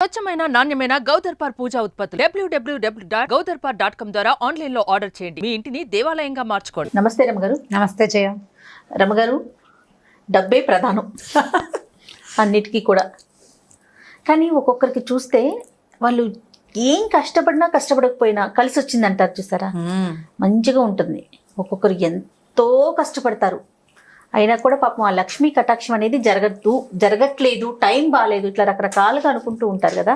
స్వచ్ఛమైన నాణ్యమైన గౌదర్పార్ పూజా ఉత్పత్తులు www.gaudarpar.com ద్వారా ఆన్లైన్ లో ఆర్డర్ చేయండి. మీ ఇంటిని దేవాలయంగా మార్చుకోండి. నమస్తే రమగారు. నమస్తే జయ. రమగారు, డబ్బే ప్రధానం అన్నిటికీ కూడా. కానీ ఒక్కొక్కరికి చూస్తే వాళ్ళు ఏం కష్టపడకపోయినా కలిసి వచ్చింది అంటారు చూసారా, మంచిగా ఉంటుంది. ఒక్కొక్కరు ఎంతో కష్టపడతారు, అయినా కూడా పాపం ఆ లక్ష్మీ కటాక్షం అనేది జరగట్లేదు, టైం బాగాలేదు, ఇట్లా రకరకాలుగా అనుకుంటూ ఉంటారు కదా.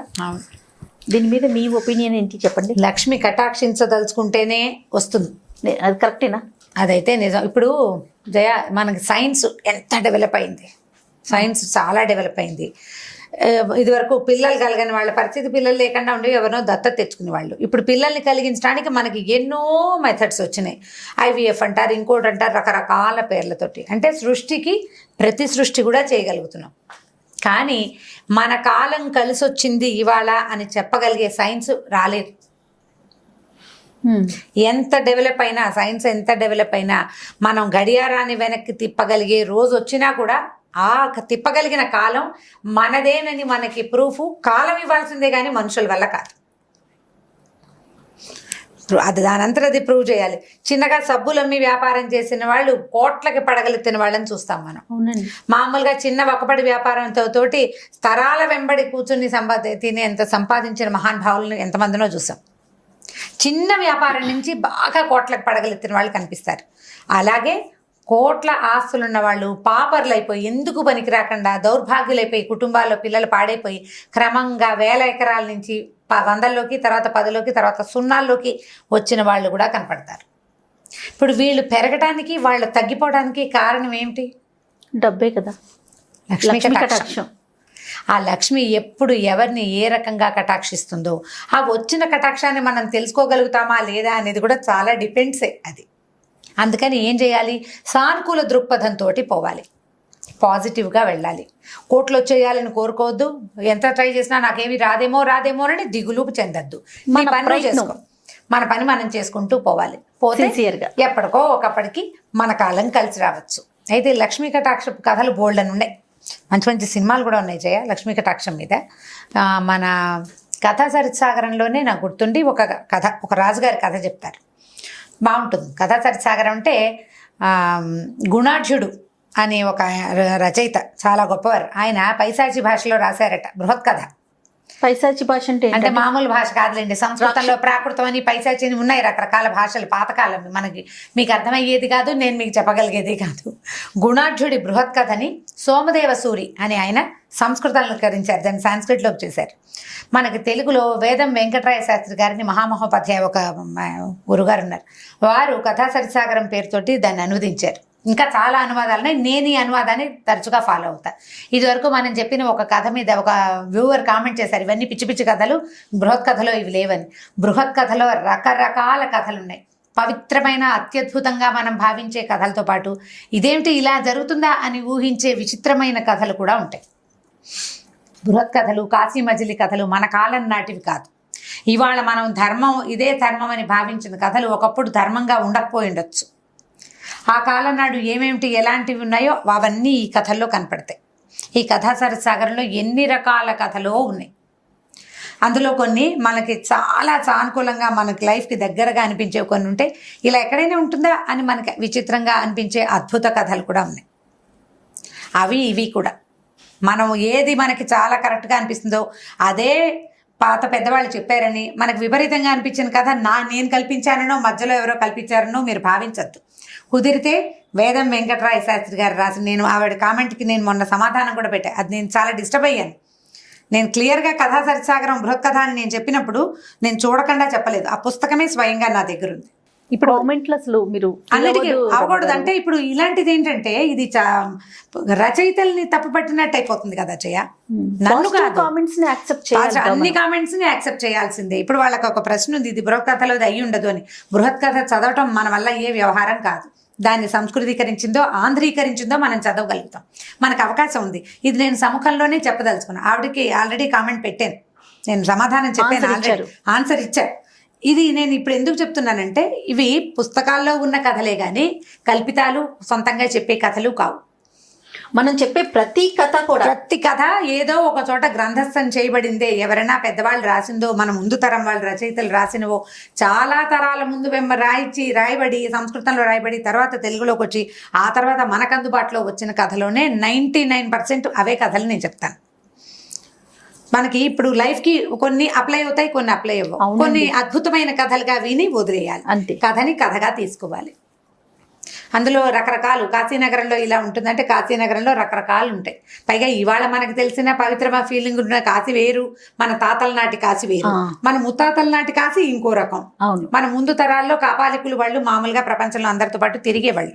దీని మీద మీ ఒపీనియన్ ఏంటి చెప్పండి. లక్ష్మి కటాక్షించదలుచుకుంటేనే వస్తుంది, అది కరెక్టేనా? అదైతే నిజం. ఇప్పుడు జయ, మనకి సైన్స్ ఎంత డెవలప్ అయింది, సైన్స్ చాలా డెవలప్ అయింది. ఇదివరకు పిల్లలు కలిగిన వాళ్ళ పరిస్థితి, పిల్లలు లేకుండా ఉండి ఎవరినో దత్తత తెచ్చుకునే వాళ్ళు. ఇప్పుడు పిల్లల్ని కలిగించడానికి మనకి ఎన్నో మెథడ్స్ వచ్చినాయి. IVF అంటారు, ఇంకోటి అంటారు, రకరకాల పేర్లతోటి. అంటే సృష్టికి ప్రతి సృష్టి కూడా చేయగలుగుతున్నాం. కానీ మన కాలం కలిసి వచ్చింది ఇవాళ అని చెప్పగలిగే సైన్స్ రాలేదు. ఎంత డెవలప్ అయినా, సైన్స్ ఎంత డెవలప్ అయినా, మనం గడియారాన్ని వెనక్కి తిప్పగలిగే రోజు వచ్చినా కూడా ఆ తిప్పగలిగిన కాలం మనదేనని మనకి ప్రూఫ్ కాలం ఇవ్వాల్సిందే కానీ మనుషుల వల్ల కాదు. అది దానంతరం అది ప్రూవ్ చేయాలి. చిన్నగా సబ్బులమ్మి వ్యాపారం చేసిన వాళ్ళు కోట్లకి పడగలెత్తిన వాళ్ళని చూస్తాం మనం. మామూలుగా చిన్న ఒకపడి వ్యాపారంతో తోటి తరాల వెంబడి కూర్చుని తినేంత సంపాదించిన మహానుభావులను ఎంతమందినో చూసాం. చిన్న వ్యాపారం నుంచి బాగా కోట్లకు పడగలెత్తిన వాళ్ళు కనిపిస్తారు. అలాగే కోట్ల ఆస్తులున్న వాళ్ళు పాపర్లు అయిపోయి, ఎందుకు పనికి రాకుండా దౌర్భాగ్యులైపోయి, కుటుంబాల్లో పిల్లలు పాడైపోయి క్రమంగా 1000 ఎకరాల నుంచి 100లోకి, తర్వాత 10లోకి, తర్వాత 0లోకి వచ్చిన వాళ్ళు కూడా కనపడతారు. ఇప్పుడు వీళ్ళు పెరగడానికి, వాళ్ళు తగ్గిపోవడానికి కారణం ఏమిటి? డబ్బే కదా, లక్ష్మీ కటాక్షం. ఆ లక్ష్మి ఎప్పుడు ఎవరిని ఏ రకంగా కటాక్షిస్తుందో, ఆ వచ్చిన కటాక్షాన్ని మనం తెలుసుకోగలుగుతామా లేదా అనేది కూడా చాలా డిపెండ్సే అది. అందుకని ఏం చేయాలి? సానుకూల దృక్పథంతో పోవాలి, పాజిటివ్గా వెళ్ళాలి. కోట్లు వచ్చేయాలని కోరుకోవద్దు. ఎంత ట్రై చేసినా నాకేమి రాదేమో అని దిగులు చెందద్దు. మన పని చేసుకో, మన పని మనం చేసుకుంటూ పోవాలి. పోతే ఎప్పటికో ఒకప్పటికి మన కాలం కలిసి రావచ్చు. అయితే లక్ష్మీ కటాక్ష కథలు బోల్డ్ అని ఉన్నాయి, మంచి మంచి సినిమాలు కూడా ఉన్నాయి జయ లక్ష్మీ కటాక్షం మీద. మన కథా సరిత్సాగరంలోనే నాకు గుర్తుండి ఒక కథ, ఒక రాజుగారి కథ చెప్తారు, బాగుంటుంది. కథా సరిత్సాగరం అంటే గుణాఢ్యుడు అనే ఒక రచయిత, చాలా గొప్పవారు. ఆయన పైశాచి భాషలో రాశారట బృహత్ కథ. పైశాచి భాష అంటే మామూలు భాష కాదులేండి. సంస్కృతంలో ప్రాకృతం అని, పైశాచి అని ఉన్నాయి, రకరకాల భాషలు. పాతకాలం మనకి మీకు అర్థమయ్యేది కాదు, నేను మీకు చెప్పగలిగేది కాదు. గుణాఢ్యుడి బృహత్ కథని సోమదేవ సూరి అని ఆయన సంస్కృతంలో కరించారు, దాన్ని సాంస్క్రిట్లోకి చేశారు. మనకి తెలుగులో వేదం వెంకటరాయ శాస్త్రి గారిని మహామహోపాధ్యాయ ఒక గురుగారు ఉన్నారు, వారు కథా సరిసాగరం పేరుతోటి దాన్ని అనువదించారు. ఇంకా చాలా అనువాదాలున్నాయి. నేను ఈ అనువాదాన్ని తరచుగా ఫాలో అవుతా. ఇదివరకు మనం చెప్పిన ఒక కథ మీద ఒక వ్యూవర్ కామెంట్ చేశారు, ఇవన్నీ పిచ్చి పిచ్చి కథలు, బృహత్ కథలో ఇవి లేవని. బృహత్ కథలో రకరకాల కథలు ఉన్నాయి. పవిత్రమైన, అత్యద్భుతంగా మనం భావించే కథలతో పాటు ఇదేమిటి ఇలా జరుగుతుందా అని ఊహించే విచిత్రమైన కథలు కూడా ఉంటాయి. బృహత్ కథలు, కాశీ మజిలీ కథలు మన కాలం నాటివి కాదు. ఇవాళ మనం ధర్మం, ఇదే ధర్మం అని భావించిన కథలు ఒకప్పుడు ధర్మంగా ఉండకపోయి ఉండొచ్చు. ఆ కాలం నాడు ఏమేమిటి, ఎలాంటివి ఉన్నాయో అవన్నీ ఈ కథల్లో కనపడతాయి. ఈ కథా సరిసాగరంలో ఎన్ని రకాల కథలో ఉన్నాయి. అందులో కొన్ని మనకి చాలా సానుకూలంగా, మనకి లైఫ్కి దగ్గరగా అనిపించే కొన్ని ఉంటాయి. ఇలా ఎక్కడైనా ఉంటుందా అని మనకి విచిత్రంగా అనిపించే అద్భుత కథలు కూడా ఉన్నాయి. అవి ఇవి కూడా మనం ఏది మనకి చాలా కరెక్ట్గా అనిపిస్తుందో అదే పాత పెద్దవాళ్ళు చెప్పారని మనకు విపరీతంగా అనిపించిన కథ నేను కల్పించానో, మధ్యలో ఎవరో కల్పించారనో మీరు భావించద్దు. కుదిరితే వేదం వెంకటరాయ శాస్త్రి గారు రాసి, నేను ఆవిడ కామెంట్కి నేను మొన్న సమాధానం కూడా పెట్టాను, అది నేను చాలా డిస్టర్బ్ అయ్యాను. నేను క్లియర్గా కథా సరిసాగరం బృహత్ కథ అని నేను చెప్పినప్పుడు నేను చూడకుండా చెప్పలేదు, ఆ పుస్తకమే స్వయంగా నా దగ్గర ఉంది. ఇప్పుడు కామెంట్లు అసలు మీరు అన్నిటికీ అవ్వకూడదు. అంటే ఇప్పుడు ఇలాంటిది ఏంటంటే ఇది రచయితల్ని తప్పుపట్టినట్టు అయిపోతుంది కదా జయ. నన్ను కాదు, అన్ని కామెంట్స్ ని యాక్సెప్ట్ చేయాల్సిందే. ఇప్పుడు వాళ్ళకి ఒక ప్రశ్న ఉంది, ఇది బృహత్ కథలో అయ్యి ఉండదు అని. బృహత్ కథ చదవటం మన వల్ల ఏ వ్యవహారం కాదు. దాన్ని సంస్కృతీకరించిందో ఆంధ్రీకరించిందో మనం చదవగలుగుతాం, మనకు అవకాశం ఉంది. ఇది నేను సముఖంలోనే చెప్పదలుచుకున్నాను. ఆవిడకి ఆల్రెడీ కామెంట్ పెట్టాను, నేను సమాధానం చెప్పాను, ఆల్రెడీ ఆన్సర్ ఇచ్చాను. ఇది నేను ఇప్పుడు ఎందుకు చెప్తున్నానంటే, ఇవి పుస్తకాల్లో ఉన్న కథలే కానీ కల్పితాలు, సొంతంగా చెప్పే కథలు కావు. మనం చెప్పే ప్రతి కథ కూడా ప్రతి కథ ఏదో ఒక చోట గ్రంథస్థం చేయబడిందే. ఎవరైనా పెద్దవాళ్ళు రాసిందో, మన ముందు తరం వాళ్ళు రచయితలు రాసినవో, చాలా తరాల ముందు రాయబడి సంస్కృతంలో రాయబడి తర్వాత తెలుగులోకి వచ్చి ఆ తర్వాత మనకు అందుబాటులో వచ్చిన కథలోనే 99% అవే కథలు నేను చెప్తాను. మనకి ఇప్పుడు లైఫ్కి కొన్ని అప్లై అవుతాయి, కొన్ని అప్లై అవ్వవు. కొన్ని అద్భుతమైన కథలుగా విని వదిలేయాలి. అంతే. కథని కథగా తీసుకోవాలి. అందులో రకరకాలు, కాశీనగరంలో ఇలా ఉంటుందంటే కాశీనగరంలో రకరకాలు ఉంటాయి. పైగా ఇవాళ మనకు తెలిసిన పవిత్రమ ఫీలింగ్ ఉన్న కాశీ వేరు, మన తాతల నాటి కాశీ వేరు, మన ముత్తాతల నాటి కాశీ ఇంకో రకం. మన ముందు తరాల్లో కాపాలికులు వాళ్ళు మామూలుగా ప్రపంచంలో అందరితో పాటు తిరిగేవాళ్ళు.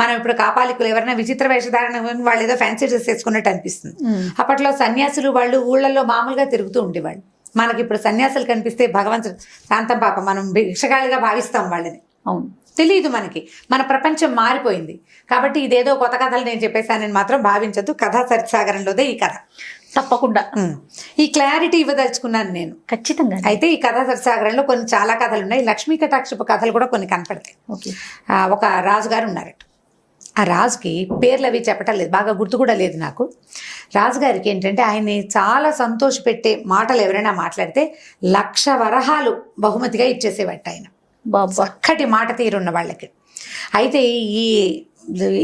మనం ఇప్పుడు కాపాలికులు ఎవరైనా విచిత్ర వేషధారణ వాళ్ళు ఏదో ఫ్యాన్సీ డ్రెస్ వేసుకున్నట్టు అనిపిస్తుంది. అప్పట్లో సన్యాసులు వాళ్ళు ఊళ్ళల్లో మామూలుగా తిరుగుతూ ఉండేవాళ్ళు. మనకి ఇప్పుడు సన్యాసులు కనిపిస్తే భగవంతుడు శాంతం పాప మనం భిక్షగాళిగా భావిస్తాం వాళ్ళని. అవును, తెలియదు మనకి. మన ప్రపంచం మారిపోయింది. కాబట్టి ఇదేదో కొత్త కథలు నేను చెప్పేశానని మాత్రం భావించద్దు. కథా సరిసాగరంలోదే ఈ కథ. తప్పకుండా ఈ క్లారిటీ ఇవ్వదలుచుకున్నాను నేను. ఖచ్చితంగా. అయితే ఈ కథా సరిసాగరంలో కొన్ని చాలా కథలు ఉన్నాయి. లక్ష్మీ కటాక్షపు కథలు కూడా కొన్ని కనపడతాయి. ఒక రాజుగారు ఉన్నారట. ఆ రాజుకి పేర్లు అవి చెప్పటం లేదు, బాగా గుర్తు కూడా లేదు నాకు. రాజుగారికి ఏంటంటే ఆయన్ని చాలా సంతోషపెట్టే మాటలు ఎవరైనా మాట్లాడితే 1,00,000 వరహాలు బహుమతిగా ఇచ్చేసేవట ఆయన. చక్కటి మాట తీరున్న వాళ్ళకి. అయితే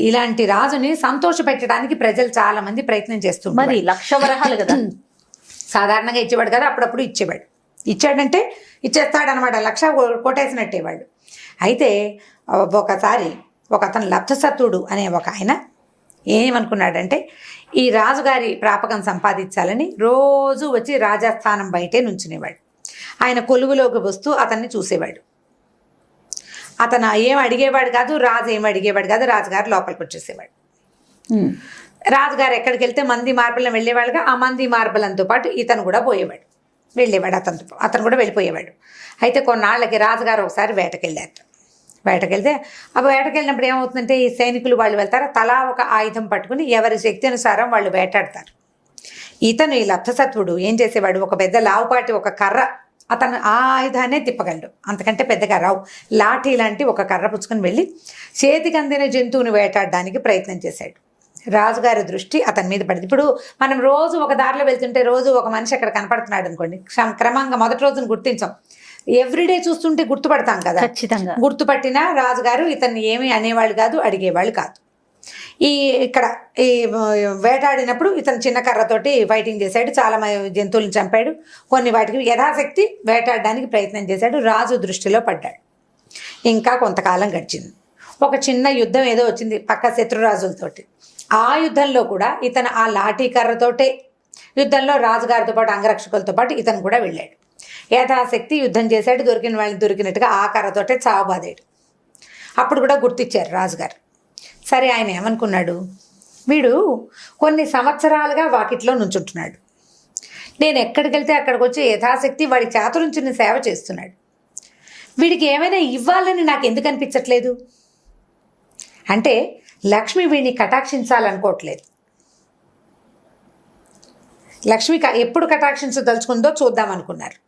ఇలాంటి రాజుని సంతోష పెట్టడానికి ప్రజలు చాలా మంది ప్రయత్నం చేస్తుంటారు. మరి 1,00,000 వరహాలు కదా, సాధారణంగా ఇచ్చేవాడు కదా, అప్పుడప్పుడు ఇచ్చాడంటే ఇచ్చేస్తాడనమాట. 1,00,000 కొట్టేసినట్టే వాళ్ళు. అయితే ఒకసారి ఒక అతను లబ్ధసత్తుడు అనే ఒక ఆయన ఏమనుకున్నాడంటే ఈ రాజుగారి ప్రాపకం సంపాదించాలని రోజు వచ్చి రాజస్థానం బయటే నుంచునేవాడు. ఆయన కొలువులోకి వస్తూ అతన్ని చూసేవాడు. అతను ఏం అడిగేవాడు కాదు, రాజు ఏం అడిగేవాడు కాదు. రాజుగారు లోపలికి వచ్చేసేవాడు. రాజుగారు ఎక్కడికి వెళ్తే మంది మార్బలం వెళ్ళేవాడుగా, ఆ మంది మార్బలంతో పాటు ఇతను కూడా పోయేవాడు, వెళ్ళేవాడు. అతను కూడా వెళ్ళిపోయేవాడు. అయితే కొన్నాళ్ళకి రాజుగారు ఒకసారి వేటకెళ్ళారు. వేటకెళ్తే వేటకెళ్ళినప్పుడు ఏమవుతుందంటే ఈ సైనికులు వాళ్ళు వెళ్తారు, తలా ఒక ఆయుధం పట్టుకుని ఎవరి శక్తి అనుసారం వాళ్ళు వేటాడతారు. ఇతను ఈ లబ్ధసత్వుడు ఏం చేసేవాడు, ఒక పెద్ద లావుపాటి ఒక కర్ర, అతను ఆ ఆయుధాన్నే తిప్పగలడు, అంతకంటే పెద్దగా రావు. లాఠీ లాంటి ఒక కర్ర పుచ్చుకొని వెళ్ళి చేతికి అందిన జంతువుని వేటాడడానికి ప్రయత్నం చేశాడు. రాజుగారి దృష్టి అతని మీద పడింది. ఇప్పుడు మనం రోజు ఒక దారిలో వెళ్తుంటే రోజు ఒక మనిషి అక్కడ కనపడుతున్నాడు అనుకోండి, క్రమంగా మొదటి రోజును గుర్తించాం, ఎవ్రీడే చూస్తుంటే గుర్తుపడతాం కదా. ఖచ్చితంగా గుర్తుపట్టినా రాజుగారు ఇతన్ని ఏమీ అనేవాళ్ళు కాదు, అడిగేవాళ్ళు కాదు. ఇక్కడ వేటాడినప్పుడు ఇతను చిన్న కర్రతోటి ఫైటింగ్ చేశాడు, చాలా జంతువులను చంపాడు, కొన్ని వాటికి యథాశక్తి వేటాడడానికి ప్రయత్నం చేశాడు. రాజు దృష్టిలో పడ్డాడు. ఇంకా కొంతకాలం గడిచింది. ఒక చిన్న యుద్ధం ఏదో వచ్చింది పక్క శత్రురాజులతోటి. ఆ యుద్ధంలో కూడా ఇతను ఆ లాఠీ కర్రతోటే యుద్ధంలో రాజుగారితో పాటు అంగరక్షకులతో పాటు ఇతను కూడా వెళ్ళాడు. యథాశక్తి యుద్ధం చేశాడు, దొరికిన వాళ్ళని దొరికినట్టుగా ఆ కర్రతోటే చావబాదాడు. అప్పుడు కూడా గుర్తిచ్చారు రాజుగారు. సరే, ఆయన ఏమనుకున్నాడు, వీడు కొన్ని సంవత్సరాలుగా వాకిట్లో నుంచుంటున్నాడు, నేను ఎక్కడికి వెళ్తే అక్కడికి వచ్చి యథాశక్తి వాడి చాతురుంచుని సేవ చేస్తున్నాడు, వీడికి ఏమైనా ఇవ్వాలని నాకు ఎందుకు అనిపించట్లేదు అంటే లక్ష్మి వీడిని కటాక్షించాలనుకోవట్లేదు. లక్ష్మి ఎప్పుడు కటాక్షించదలుచుకుందో చూద్దాం అనుకున్నారు.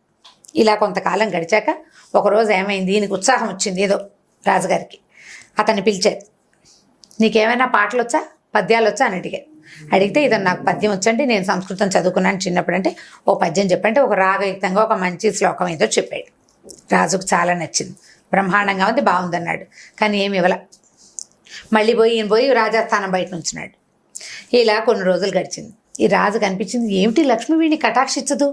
ఇలా కొంతకాలం గడిచాక ఒకరోజు ఏమైంది, ఈయనకు ఉత్సాహం వచ్చింది ఏదో రాజుగారికి. అతన్ని పిలిచారు, నీకేమైనా పాటలు వచ్చా, పద్యాలు వచ్చా అని అడిగితే ఇతను నాకు పద్యం వచ్చండి, నేను సంస్కృతం చదువుకున్నాను చిన్నప్పుడు. అంటే ఓ పద్యం చెప్పంటే ఒక రాగయుక్తంగా ఒక మంచి శ్లోకం ఏదో చెప్పాడు. రాజుకు చాలా నచ్చింది, బ్రహ్మాండంగా ఉంది, బాగుందన్నాడు. కానీ ఏమి ఇవ్వల. మళ్ళీ ఈయన పోయి రాజస్థానం బయట నుంచున్నాడు. ఇలా కొన్ని రోజులు గడిచింది. ఈ రాజుకు అనిపించింది, ఏమిటి లక్ష్మి వీడిని కటాక్షించదు,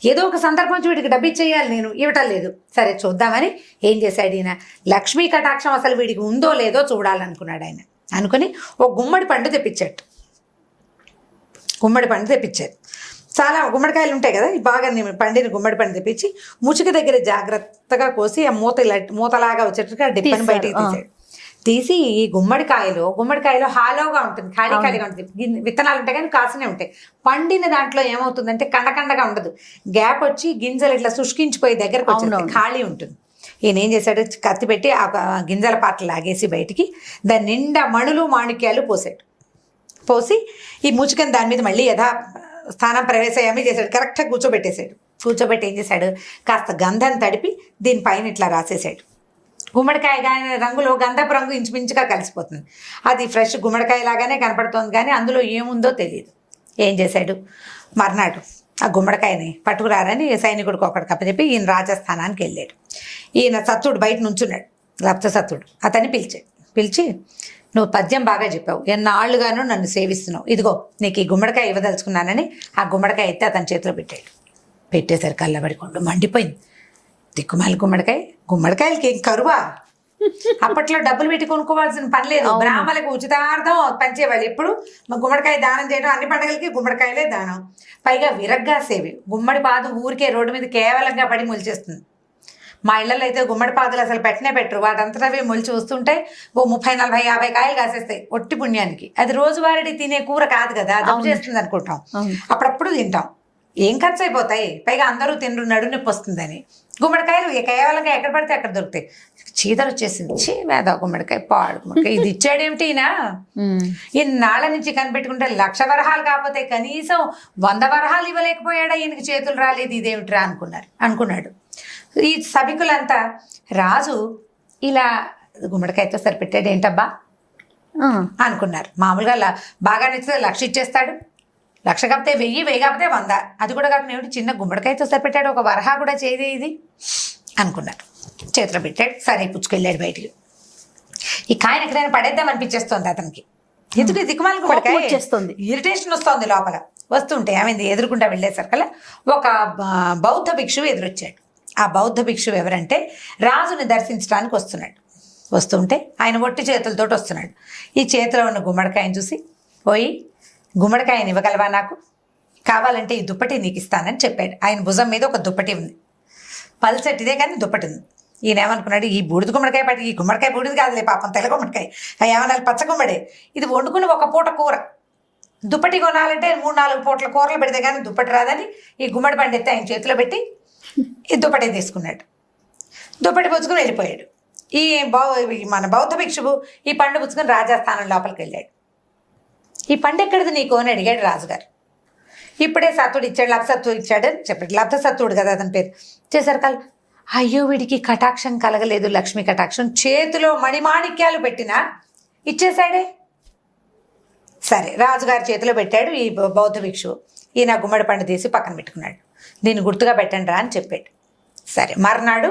ఏదో ఒక సందర్భం వీడికి డబ్బు ఇచ్చేయాలి, నేను ఇవ్వటం లేదు. సరే చూద్దామని ఏం చేశాడు ఈయన, లక్ష్మీ కటాక్షం అసలు వీడికి ఉందో లేదో చూడాలనుకున్నాడు. ఆయన అనుకుని ఒక గుమ్మడి పండు తెప్పించాడు. గుమ్మడి పండు తెప్పించారు. చాలా గుమ్మడికాయలు ఉంటాయి కదా, బాగా పండిన గుమ్మడి పండు తెప్పించి ముచిక దగ్గర జాగ్రత్తగా కోసి ఆ మూతలాగా వచ్చేట్టుగా డిప్పని బయటికి తీసాడు. తీసి ఈ గుమ్మడికాయలో హాలోగా ఉంటుంది, ఖాళీగా ఉంటుంది, విత్తనాలు ఉంటాయి కానీ కాసునే ఉంటాయి. పండిన దాంట్లో ఏమవుతుందంటే కండగా ఉండదు, గ్యాప్ వచ్చి గింజలు ఇట్లా శుష్కించిపోయి దగ్గరకు వచ్చి ఖాళీ ఉంటుంది. ఈయన ఏం చేశాడు, కత్తి పెట్టి ఆ గింజల పాటలు లాగేసి బయటికి దాని నిండా మణులు మాణిక్యాలు పోసి ఈ ముచ్చుకని దాని మీద మళ్ళీ స్థానం ప్రవేశయామి చేశాడు. కరెక్ట్గా కూర్చోబెట్టి ఏం చేశాడు, కాస్త గంధం తడిపి దీనిపైన ఇట్లా రాసేసాడు. గుమ్మడికాయ కానీ రంగులో గంధపు రంగు ఇంచుమించుగా కలిసిపోతుంది. అది ఫ్రెష్ గుమ్మడికాయ లాగానే కనపడుతుంది, కానీ అందులో ఏముందో తెలియదు. ఏం చేశాడు, మర్నాడు ఆ గుమ్మడికాయని పట్టుకురారని సైనికుడికి ఒకటి కప్పచెప్పి ఈయన రాజస్థానానికి వెళ్ళాడు. ఈయన సత్తుడు బయట నుంచున్నాడు, లప్త సత్తుడు. అతన్ని పిలిచి నువ్వు పద్యం బాగా చెప్పావు, ఎన్నాళ్ళుగానూ నన్ను సేవిస్తున్నావు, ఇదిగో నీకు ఈ గుమ్మడికాయ ఇవ్వదలుచుకున్నానని ఆ గుమ్మడికాయ ఎత్తి అతని చేతిలో పెట్టాడు. పెట్టేసరికి కళ్ళబడి కొండ మండిపోయింది. దిక్కుమాలి గుమ్మడికాయలకి ఏం కరువా? అప్పట్లో డబ్బులు పెట్టి కొనుక్కోవాల్సిన పని లేదు, బ్రాహ్మణులకు ఉచితార్థం పంచేవాళ్ళు. ఇప్పుడు గుమ్మడికాయ దానం చేయడం, అన్ని పండుగలకి గుమ్మడికాయలే దానం. పైగా విరగ్గా సేవి, గుమ్మడి పాదు ఊరికే రోడ్డు మీద కేవలంగా పడి మొలిచేస్తుంది. మా ఇళ్లలో అయితే గుమ్మడి పాదులు అసలు పెట్టరు, వాటంతటవే మొలిచి వస్తుంటే ఓ 30, 40, 50 కాయలు కాసేస్తాయి ఒట్టి పుణ్యానికి. అది రోజువారీ తినే కూర కాదు కదా, అది చేస్తుంది అనుకుంటాం, అప్పుడప్పుడు తింటాం. ఏం ఖర్చు అయిపోతాయి, పైగా అందరూ తినరు, నడు నొప్పి వస్తుందని. గుమ్మడికాయలు కేవలంగా ఎక్కడ పడితే అక్కడ దొరుకుతాయి. చీదలు వచ్చేసింది, వేద గుమ్మడికాయ, పాడు గుమ్మడికాయ, ఇది ఇచ్చాడేమిటినా? ఇన్నాళ్ళ నుంచి కనిపెట్టుకుంటే 1,00,000 వరహాలు కాకపోతే కనీసం 100 వరహాలు ఇవ్వలేకపోయాడా, ఈయనకి చేతులు రాలేదు, ఇదేమిట్రా అనుకున్నాడు. ఈ సభికులంతా రాజు ఇలా గుమ్మడికాయతో సరిపెట్టాడు ఏంటబ్బా అనుకున్నారు. మామూలుగా బాగా నచ్చితే 1,00,000 ఇచ్చేస్తాడు, 1,00,000 కాకపోతే 1000, 1000 కాకపోతే 100, అది కూడా కాకుండా ఏమిటి చిన్న గుమ్మడికాయతో సరిపెట్టాడు, ఒక వరహా కూడా చేయదే ఇది అనుకున్నారు. చేతిలో పెట్టాడు, సరే పుచ్చుకెళ్ళాడు బయటికి. ఈ కాయను ఎక్కడైనా పడేద్దాం అనిపించేస్తుంది అతనికి. ఎందుకు దిక్కుమాలి గుమ్మడికాయ వచ్చేస్తుంది, ఇరిటేషన్ వస్తుంది లోపల. వస్తుంటే ఏమైంది, ఎదురుకుంటా వెళ్ళేసరికల్లా ఒక బౌద్ధ భిక్షువు ఎదురొచ్చాడు. ఆ బౌద్ధ భిక్షువు ఎవరంటే రాజుని దర్శించడానికి వస్తుంటే ఆయన ఒట్టి చేతులతో వస్తున్నాడు. ఈ చేతిలో ఉన్న గుమ్మడికాయని చూసి, పోయి గుమ్మడికాయని ఇవ్వగలవా, నాకు కావాలంటే ఈ దుప్పటి నీకు ఇస్తానని చెప్పాడు. ఆయన భుజం మీద ఒక దుప్పటి ఉంది, పల్సటిదే కానీ దుప్పటి ఉంది. ఈయన ఏమనుకున్నాడు, ఈ బూడిద గుమ్మడికాయ పట్టి, ఈ గుమ్మడికాయ బూడిది కాదులే పాపం, తెల్ల గుమ్మడికాయ, ఏమన్నా పచ్చ గుమ్మడే, ఇది వండుకుని ఒక పూట కూర, దుప్పటి కొనాలంటే 3-4 పూటల కూరలు పెడితే కానీ దుప్పటి రాదని ఈ గుమ్మడి పండు ఎత్తి ఆయన చేతిలో పెట్టి ఈ దుప్పటి తీసుకున్నాడు. దుప్పటి పుచ్చుకుని వెళ్ళిపోయాడు. మన బౌద్ధ భిక్షువు ఈ పండు పుచ్చుకుని రాజస్థానం లోపలికి వెళ్ళాడు. ఈ పండు ఎక్కడిది నీకు అని అడిగాడు రాజుగారు. ఇప్పుడే సత్తుడు ఇచ్చాడు, లబ్ధసత్తుడు ఇచ్చాడు అని చెప్పాడు. లబ్ధసత్తుడు కదా అతని పేరు. చేసరికల్ అయ్యో వీడికి కటాక్షం కలగలేదు, లక్ష్మీ కటాక్షం, చేతిలో మణిమాణిక్యాలు పెట్టినా ఇచ్చేశాడే. సరే రాజుగారి చేతిలో పెట్టాడు ఈ బౌద్ధ భిక్షువు. ఈయన గుమ్మడి పండు తీసి పక్కన పెట్టుకున్నాడు. దీన్ని గుర్తుగా పెట్టండి రా అని చెప్పాడు. సరే మర్నాడు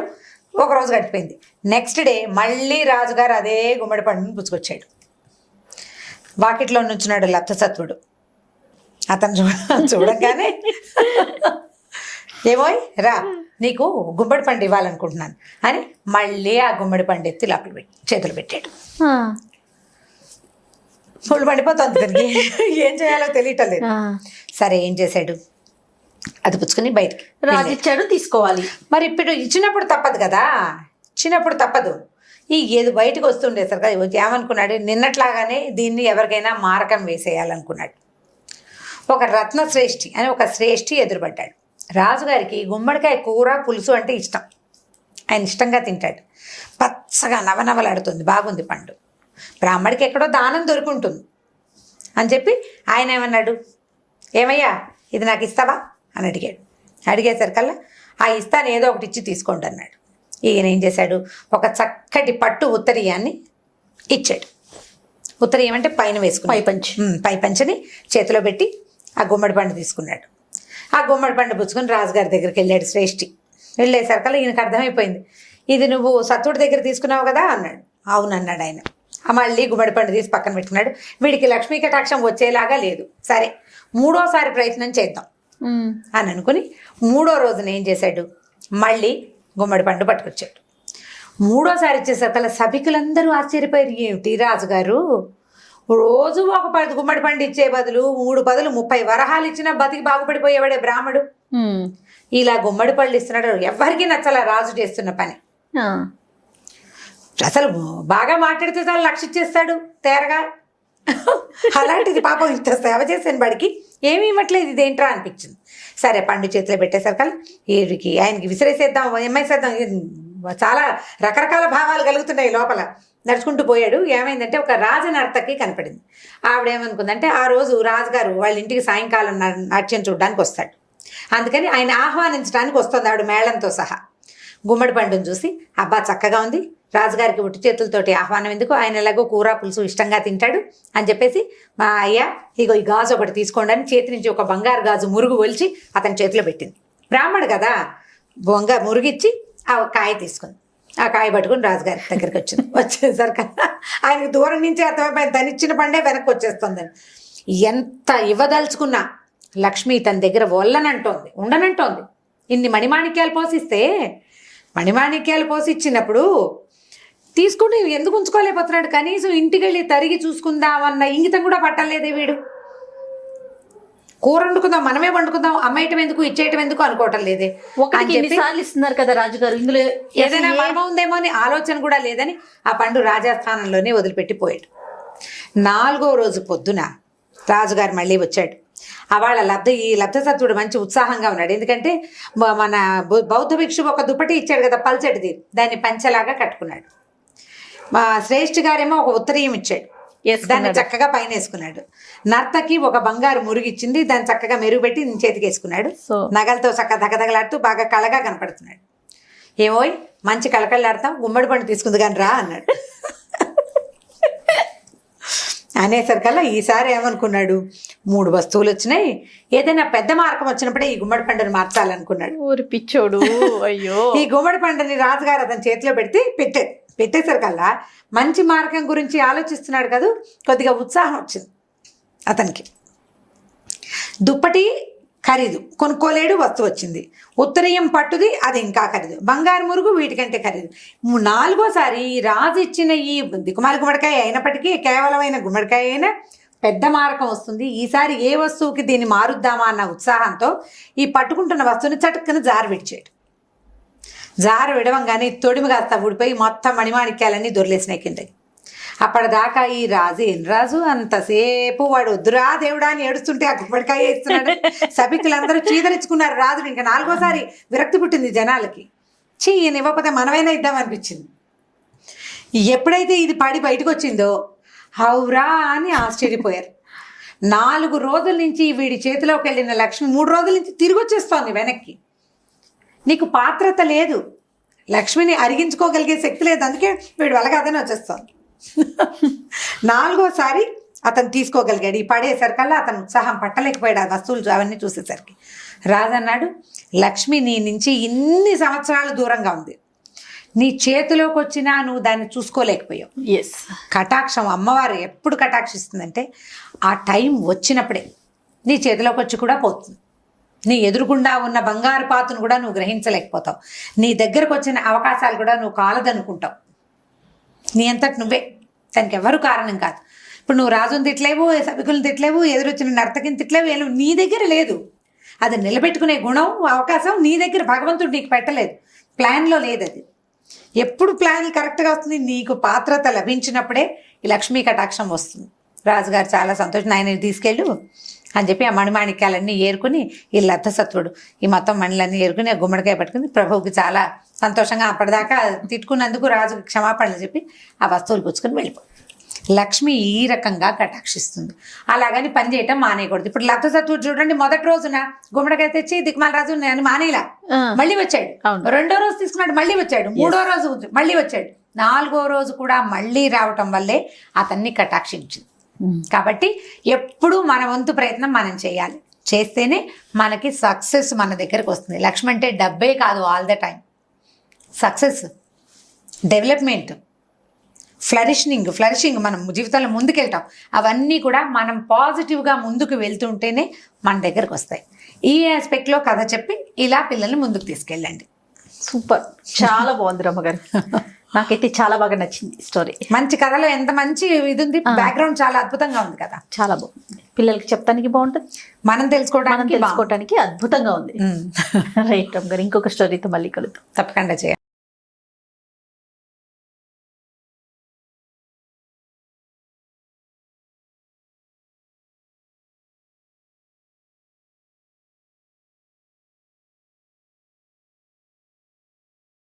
ఒకరోజు గడిపోయింది. నెక్స్ట్ డే మళ్ళీ రాజుగారు అదే గుమ్మడి పండుని పుచ్చుకొచ్చాడు. వాకిట్లో నుంచున్నాడు లబ్ధసత్వుడు. అతను చూడగానే ఏమోయ్ రా, నీకు గుమ్మడి పండు ఇవ్వాలనుకుంటున్నాను అని మళ్ళీ ఆ గుమ్మడి పండు ఎత్తి లోపల చేతులు పెట్టాడు. ఫుల్ పండిపోతుంది దానికి, ఏం చేయాలో తెలియటం లేదు. సరే ఏం చేశాడు, అది పుచ్చుకొని బయటికి రాజు ఇచ్చాడు, తీసుకోవాలి. మరి ఇప్పుడు ఇచ్చినప్పుడు తప్పదు కదా, ఇచ్చినప్పుడు తప్పదు. ఏది బయటకు వస్తుండేసరి కదా ఏమనుకున్నాడు, నిన్నట్లాగానే దీన్ని ఎవరికైనా మారకం వేసేయాలనుకున్నాడు. ఒక రత్నశ్రేష్ఠి అని ఒక శ్రేష్ఠి ఎదురుపడ్డాడు. రాజుగారికి గుమ్మడికాయ కూర పులుసు అంటే ఇష్టం, ఆయన ఇష్టంగా తింటాడు. పచ్చగా నవనవలాడుతుంది, బాగుంది పండు, బ్రాహ్మడికి ఎక్కడో దానం దొరుకుంటుంది అని చెప్పి ఆయన ఏమన్నాడు, ఏమయ్యా ఇది నాకు ఇస్తావా అని అడిగాడు. అడిగేసరికల్లా ఆ ఇస్తాను ఏదో ఒకటి ఇచ్చి తీసుకోండి అన్నాడు. ఈయన ఏం చేశాడు, ఒక చక్కటి పట్టు ఉత్తరీయాన్ని ఇచ్చాడు. ఉత్తరీయం అంటే పైన వేసుకుని పైపంచని చేతిలో పెట్టి ఆ గుమ్మడి పండు తీసుకున్నాడు. ఆ గుమ్మడి పండు పుచ్చుకొని రాజుగారి దగ్గరికి వెళ్ళాడు శ్రేష్ఠి. వెళ్ళేసరికల్లా ఈయనకు అర్థమైపోయింది, ఇది నువ్వు సత్తుడి దగ్గర తీసుకున్నావు కదా అన్నాడు. అవునన్నాడు ఆయన. మళ్ళీ గుమ్మడి పండు తీసి పక్కన పెట్టుకున్నాడు. వీడికి లక్ష్మీ కటాక్షం వచ్చేలాగా లేదు, సరే 3వ ప్రయత్నం చేద్దాం అని అనుకుని 3వ రోజున ఏం చేశాడు, మళ్ళీ గుమ్మడి పండు పట్టుకొచ్చాడు. 3వ ఇచ్చేసరికల్లా సభికులందరూ ఆశ్చర్యపోయారు, ఏమిటి రాజుగారు రోజు ఒక 10 గుమ్మడి పండు ఇచ్చే బదులు 3 బదులు 30 వరహాలు ఇచ్చినా బతికి బాగుపడిపోయేవాడే బ్రాహ్మడు, ఇలా గుమ్మడి పళ్ళు ఇస్తున్నాడు. ఎవరికి నచ్చలా రాజు చేస్తున్న పని. అసలు బాగా మాట్లాడితే చాలా 1,00,000 ఇచ్చేస్తాడు తేరగా, అలాంటిది పాపం ఇంత సేవ చేసాను బడికి ఏమీ ఇవ్వట్లేదు, ఇదేంట్రా అనిపించింది. సరే పండు చేతిలో పెట్టేసరికల్లా వీడికి ఆయనకి విసిరేసేద్దాం, ఎమ్మేసేద్దాం, చాలా రకరకాల భావాలు కలుగుతున్నాయి లోపల. నడుచుకుంటూ పోయాడు. ఏమైందంటే ఒక రాజనర్తకి కనపడింది. ఆవిడేమనుకుందంటే ఆ రోజు రాజుగారు వాళ్ళ ఇంటికి సాయంకాలం నాట్యం చూడడానికి వస్తాడు, అందుకని ఆయన ఆహ్వానించడానికి వస్తుంది ఆవిడ మేళంతో సహా. గుమ్మడి పండును చూసి అబ్బా చక్కగా ఉంది, రాజుగారికి ఉట్టి చేతులతోటి ఆహ్వానం ఎందుకు, ఆయన ఎలాగో కూర పులుసు ఇష్టంగా తింటాడు అని చెప్పేసి, మా అయ్యా ఇగో ఈ గాజు ఒకటి తీసుకోండి అని చేతి నుంచి ఒక బంగారు గాజు మురుగు ఒలిచి అతని చేతిలో పెట్టింది. బ్రాహ్మడు కదా, మురుగిచ్చి ఆ కాయ తీసుకుంది. ఆ కాయ పట్టుకుని రాజుగారి దగ్గరికి వచ్చింది. వచ్చేసరికల్లా ఆయనకు దూరం నుంచి అర్థమైపోయింది తనిచ్చిన పండే వెనక్కి వచ్చేస్తుందని. ఎంత ఇవ్వదలుచుకున్నా లక్ష్మి తన దగ్గర వల్లనంటోంది, ఉండనంటోంది. ఇన్ని మణిమాణిక్యాలు పోసిస్తే, మణిమాణిక్యాలు పోసి ఇచ్చినప్పుడు తీసుకుంటే ఎందుకు ఉంచుకోలేకపోతున్నాడు? కనీసం ఇంటికి వెళ్ళి తరిగి చూసుకుందామన్న ఇంగితం కూడా పట్టలేదే వీడు. కూర వండుకుందాం, మనమే వండుకుందాం, అమ్మేయటం ఎందుకు ఇచ్చేయటం ఎందుకు అనుకోవటం లేదే. ఎన్నిసార్లు ఇస్తున్నారు కదా రాజుగారు, ఇందులో ఏదైనా మర్మం ఉందేమో అని ఆలోచన కూడా లేదని ఆ పండు రాజస్థానంలోనే వదిలిపెట్టి పోయాడు. 4వ రోజు పొద్దున రాజుగారు మళ్ళీ వచ్చాడు. వాళ్ళ ఈ లబ్ధసత్వుడు మంచి ఉత్సాహంగా ఉన్నాడు. ఎందుకంటే మన బౌద్ధ భిక్షు ఒక దుప్పటి ఇచ్చాడు కదా పల్చటిది, దాన్ని పంచలాగా కట్టుకున్నాడు. మా శ్రేష్ఠ గారేమో ఒక ఉత్తరీయం ఇచ్చాడు, దాన్ని చక్కగా పైన వేసుకున్నాడు. నర్తకి ఒక బంగారు మురిగిచ్చింది, దాన్ని చక్కగా మెరుగుపెట్టి చేతికి వేసుకున్నాడు. నగలతో చక్కగా దగదగలాడుతూ బాగా కళగా కనపడుతున్నాడు. ఏమోయ్ మంచి కళకళలాడతాం, గుమ్మడి పండు తీసుకుంది కానీ రా అన్నాడు. అనేసరికల్లా ఈసారి ఏమనుకున్నాడు, 3 వస్తువులు వచ్చినాయి, ఏదైనా పెద్ద మార్గం వచ్చినప్పుడే ఈ గుమ్మడి పండుని మార్చాలనుకున్నాడు. ఊరి పిచ్చోడు. అయ్యో. ఈ గుమ్మడి పండుని రాజుగారు అతని చేతిలో పెట్టేసరికల్లా మంచి మార్గం గురించి ఆలోచిస్తున్నాడు కదా, కొద్దిగా ఉత్సాహం వచ్చింది అతనికి. దుప్పటి ఖరీదు, కొనుక్కోలేడు వస్తువు వచ్చింది. ఉత్తరీయం పట్టుది, అది ఇంకా ఖరీదు. బంగారు మురుగు వీటికంటే ఖరీదు. 4వసారి రాజు ఇచ్చిన ఈ దిక్కుమాలి గుమ్మడికాయ అయినప్పటికీ, కేవలమైన గుమ్మడికాయ అయినా పెద్ద మారకం వస్తుంది. ఈసారి ఏ వస్తువుకి దీన్ని మారుద్దామా అన్న ఉత్సాహంతో ఈ పట్టుకుంటున్న వస్తువుని చటుక్కున జారు విడిచాడు. జారు విడవంగానే తొడిమి కాస్త ఊడిపోయి మొత్తం మణిమాణిక్యాలన్నీ దొరిలేసినాయి కిందకి. అప్పటిదాకా ఈ రాజు అంతసేపు వాడు వద్దురా దేవుడా అని ఏడుస్తుంటే ఆ గుమ్మడికాయ ఇస్తున్నాడు. సభికులందరూ చీదరించుకున్నారు రాజుని. ఇంకా 4వసారి విరక్తి పుట్టింది జనాలకి. ఈయన ఇవ్వకపోతే మనమైనా ఇద్దామనిపించింది. ఎప్పుడైతే ఇది పడి బయటకు వచ్చిందో హౌరా అని ఆశ్చర్యపోయారు. 4 రోజుల నుంచి వీడి చేతిలోకి వెళ్ళిన లక్ష్మి 3 రోజుల నుంచి తిరిగి వచ్చేస్తోంది వెనక్కి. నీకు పాత్రత లేదు, లక్ష్మిని అరిగించుకోగలిగే శక్తి లేదు, అందుకే వీడు వలగాదని వచ్చేస్తోంది. 4వసారి అతను తీసుకోగలిగాడు. ఈ పడేసరికల్లా అతను ఉత్సాహం పట్టలేకపోయాడు ఆ వస్తువులు అవన్నీ చూసేసరికి. రాజన్నాడు, లక్ష్మి నీ నుంచి ఇన్ని సంవత్సరాలు దూరంగా ఉంది, నీ చేతిలోకి వచ్చినా నువ్వు దాన్ని చూసుకోలేకపోయావు. కటాక్షం అమ్మవారు ఎప్పుడు కటాక్షిస్తుందంటే ఆ టైం వచ్చినప్పుడే నీ చేతిలోకి వచ్చి కూడా పోతుంది. నీ ఎదురుగుండా ఉన్న బంగారు పాత్రను కూడా నువ్వు గ్రహించలేకపోతావు. నీ దగ్గరకు వచ్చిన అవకాశాలు కూడా నువ్వు కాలదనుకుంటావు. నీ అంతటి నువ్వే, దానికి ఎవరు కారణం కాదు. ఇప్పుడు నువ్వు రాజుని తిట్టలేవు, సభికులను తిట్టలేవు, ఎదురొచ్చిన నర్తకిని తిట్టలేవు, నీ దగ్గర లేదు. అది నిలబెట్టుకునే గుణం, అవకాశం నీ దగ్గర భగవంతుడు నీకు పెట్టలేదు, ప్లాన్లో లేదు. అది ఎప్పుడు ప్లాన్ కరెక్ట్గా వస్తుంది, నీకు పాత్రత లభించినప్పుడే ఈ లక్ష్మీ కటాక్షం వస్తుంది. రాజుగారు చాలా సంతోషం, ఆయన తీసుకెళ్ళు అని చెప్పి ఆ మణిమాణిక్యాలన్నీ ఏరుకుని ఈ లబ్ధసత్వుడు ఈ మొత్తం మణులన్నీ ఏరుకుని ఆ గుమ్మడికాయ పట్టుకుని ప్రభువుకి చాలా సంతోషంగా అప్పటిదాకా తిట్టుకున్నందుకు రాజుకి క్షమాపణలు చెప్పి ఆ వస్తువులు పుచ్చుకొని వెళ్ళిపోయి. లక్ష్మి ఈ రకంగా కటాక్షిస్తుంది. అలాగని పని చేయటం మానేయకూడదు. ఇప్పుడు లబ్ధసత్వుడు చూడండి, మొదటి రోజున గుమ్మడికాయ తెచ్చి దిక్మాల రాజు నేను మానేలా మళ్ళీ వచ్చాడు. 2వ రోజు తీసుకున్నాడు, మళ్ళీ వచ్చాడు. 3వ రోజు మళ్ళీ వచ్చాడు. 4వ రోజు కూడా మళ్ళీ రావటం వల్లే అతన్ని కటాక్షించింది. కాబట్టి ఎప్పుడు మన వంతు ప్రయత్నం మనం చేయాలి, చేస్తేనే మనకి సక్సెస్ మన దగ్గరకు వస్తుంది. లక్ష్మి అంటే డబ్బే కాదు, all the time success, development, flourishing మనం జీవితంలో ముందుకెళ్తాం. అవన్నీ కూడా మనం పాజిటివ్గా ముందుకు వెళ్తుంటేనే మన దగ్గరకు వస్తాయి. ఈ ఆస్పెక్ట్లో కథ చెప్పి ఇలా పిల్లల్ని ముందుకు తీసుకెళ్ళండి. సూపర్, చాలా బాగుంది రమ్మగారు. నాకైతే చాలా బాగా నచ్చింది స్టోరీ. మంచి కథలో ఎంత మంచి ఇది ఉంది, బ్యాక్గ్రౌండ్ చాలా అద్భుతంగా ఉంది కదా, చాలా బాగుంది. పిల్లలకి చెప్తానికి బాగుంటుంది, మనం తెలుసుకోవడానికి అద్భుతంగా ఉంది. రైట్ రమ్మగారు, ఇంకొక స్టోరీతో మళ్ళీ కలుద్దాం. తప్పకుండా చేయాలి.